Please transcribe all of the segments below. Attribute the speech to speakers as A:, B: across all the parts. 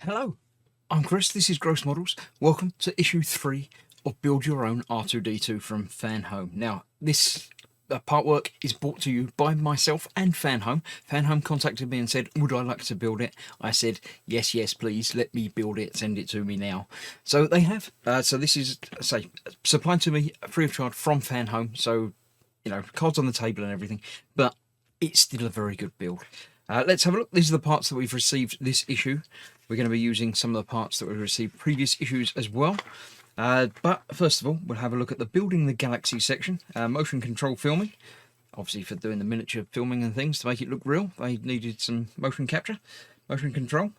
A: Hello, I'm Chris, this is Gross Models. Welcome to issue 3 of Build Your Own R2-D2 from Fanhome. Now, this part work is brought to you by myself and Fanhome. Fanhome contacted me and said, would I like to build it? I said, yes, please, let me build it, send it to me now. So they have. So this is, supplied to me free of charge from Fanhome. So, you know, cards on the table and everything, but it's still a very good build. Let's have a look. These are the parts that we've received this issue. We're going to be using some of the parts that we received previous issues as well. But first of all, we'll have a look at the Building the Galaxy section. Motion control filming. Obviously for doing the miniature filming and things to make it look real, they needed some motion capture, motion control.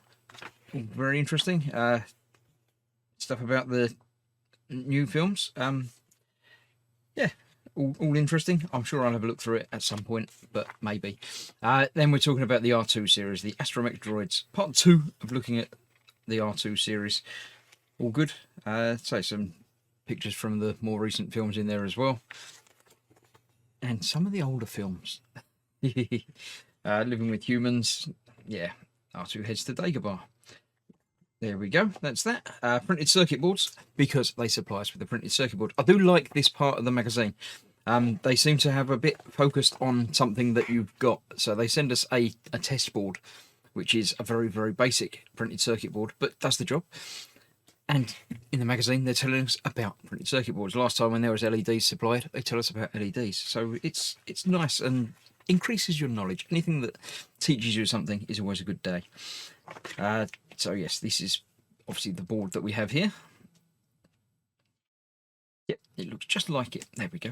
A: Very interesting. Stuff about the new films. Yeah. All interesting. I'm sure I'll have a look through it at some point, but maybe. Then we're talking about the R2 series, the Astromech Droids. Part 2 of looking at the R2 series. All good. So some pictures from the more recent films in there as well. And some of the older films. Living with Humans. Yeah, R2 heads to Dagobah. There we go, that's that. Printed circuit boards, because they supply us with a printed circuit board. I do like this part of the magazine. They seem to have a bit focused on something that you've got. So they send us a test board, which is a very, very basic printed circuit board, but does the job. And in the magazine, they're telling us about printed circuit boards. Last time when there was LEDs supplied, they tell us about LEDs. So it's nice and increases your knowledge. Anything that teaches you something is always a good day. So yes, this is obviously the board that we have here. Yep, it looks just like it. There we go.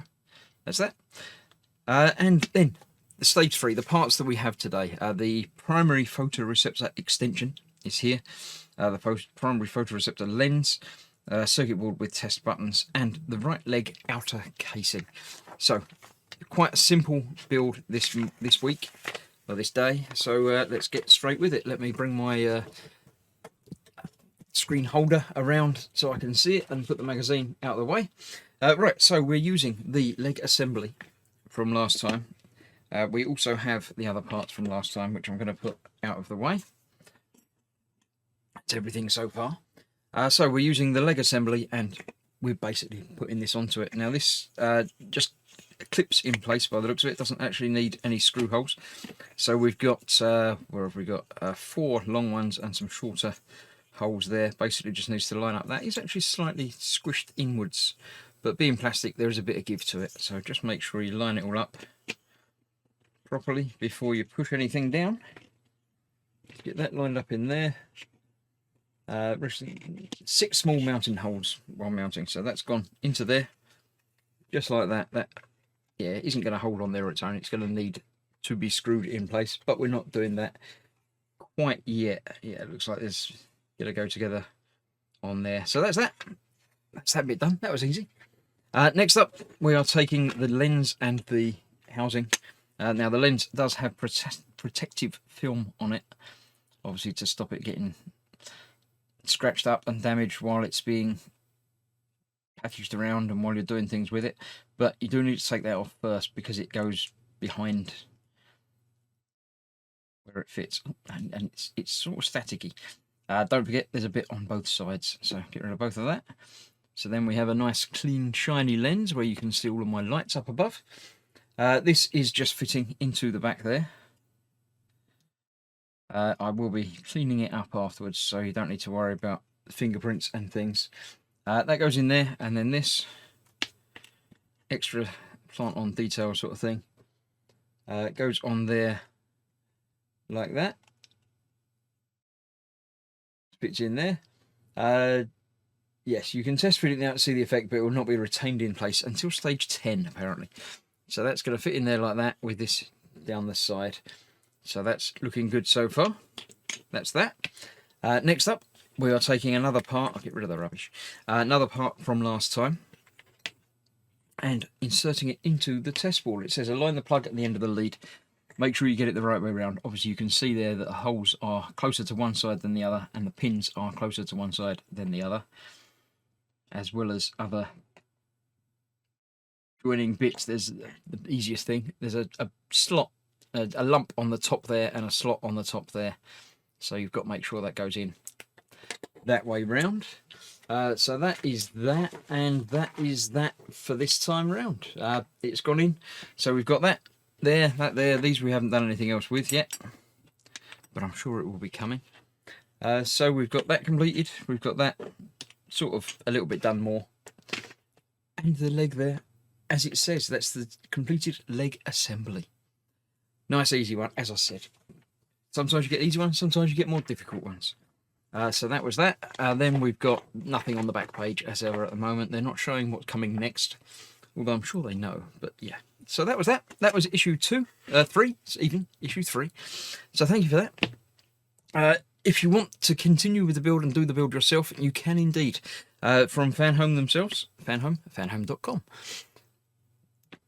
A: That's that. And then the stage 3, the parts that we have today. The primary photoreceptor extension is here. The primary photoreceptor lens, circuit board with test buttons, and the right leg outer casing. So quite a simple build this week, or this day. So let's get straight with it. Let me bring my screen holder around so I can see it and put the magazine out of the way. Right, so we're using the leg assembly from last time. We also have the other parts from last time, which I'm going to put out of the way. That's everything so far. So we're using the leg assembly, and we're basically putting this onto it. Now this just clips in place by the looks of it. It doesn't actually need any screw holes. So we've got, where have we got? 4 long ones and some shorter holes there. Basically just needs to line up. That is actually slightly squished inwards, but being plastic there is a bit of give to it, so just make sure you line it all up properly before you push anything down. Get that lined up in there. 6 small mounting holes while mounting, so that's gone into there just like that. That, yeah, isn't going to hold on there on its own. It's going to need to be screwed in place, but we're not doing that quite yet. Yeah, it looks like there's going to go together on there. So that's that. That's that bit done. That was easy. Next up, we are taking the lens and the housing. Now the lens does have protective film on it, obviously to stop it getting scratched up and damaged while it's being packaged around and while you're doing things with it. But you do need to take that off first because it goes behind where it fits, and it's sort of staticky. Don't forget there's a bit on both sides, so get rid of both of that. So then we have a nice clean shiny lens where you can see all of my lights up above. This is just fitting into the back there. I will be cleaning it up afterwards, so you don't need to worry about the fingerprints and things. That goes in there, and then this extra plant on detail sort of thing goes on there like that. Fits in there. Yes, you can test fit it now to see the effect, but it will not be retained in place until stage 10, apparently. So that's going to fit in there like that with this down the side. So that's looking good so far. That's that. Next up, we are taking another part. I'll get rid of the rubbish. Another part from last time, and inserting it into the test board. It says align the plug at the end of the lead. Make sure you get it the right way around. Obviously, you can see there that the holes are closer to one side than the other, and the pins are closer to one side than the other, as well as other joining bits. There's the easiest thing. There's a slot, a lump on the top there, and a slot on the top there. So you've got to make sure that goes in. that way round. So that is that, and that is that for this time round. It's gone in, so we've got that there, that there. These we haven't done anything else with yet, but I'm sure it will be coming. So we've got that completed. We've got that sort of a little bit done more, and the leg there, as it says, that's the completed leg assembly. Nice easy one, as I said. Sometimes you get easy ones, sometimes you get more difficult ones. So that was that. Then we've got nothing on the back page as ever at the moment. They're not showing what's coming next, although I'm sure they know. But yeah, so that was that. That was issue 3, even issue 3. So thank you for that. If you want to continue with the build and do the build yourself, you can indeed. From Fanhome themselves, fanhome.com.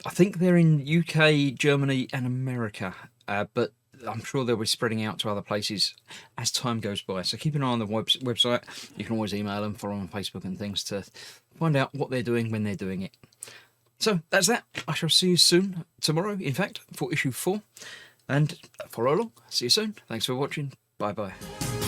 A: I think they're in UK, Germany, and America, but I'm sure they'll be spreading out to other places as time goes by. So keep an eye on the website. You can always email them, follow them on Facebook and things to find out what they're doing when they're doing it. So that's that. I shall see you soon, tomorrow, in fact, for issue 4. And follow along. See you soon. Thanks for watching. Bye-bye.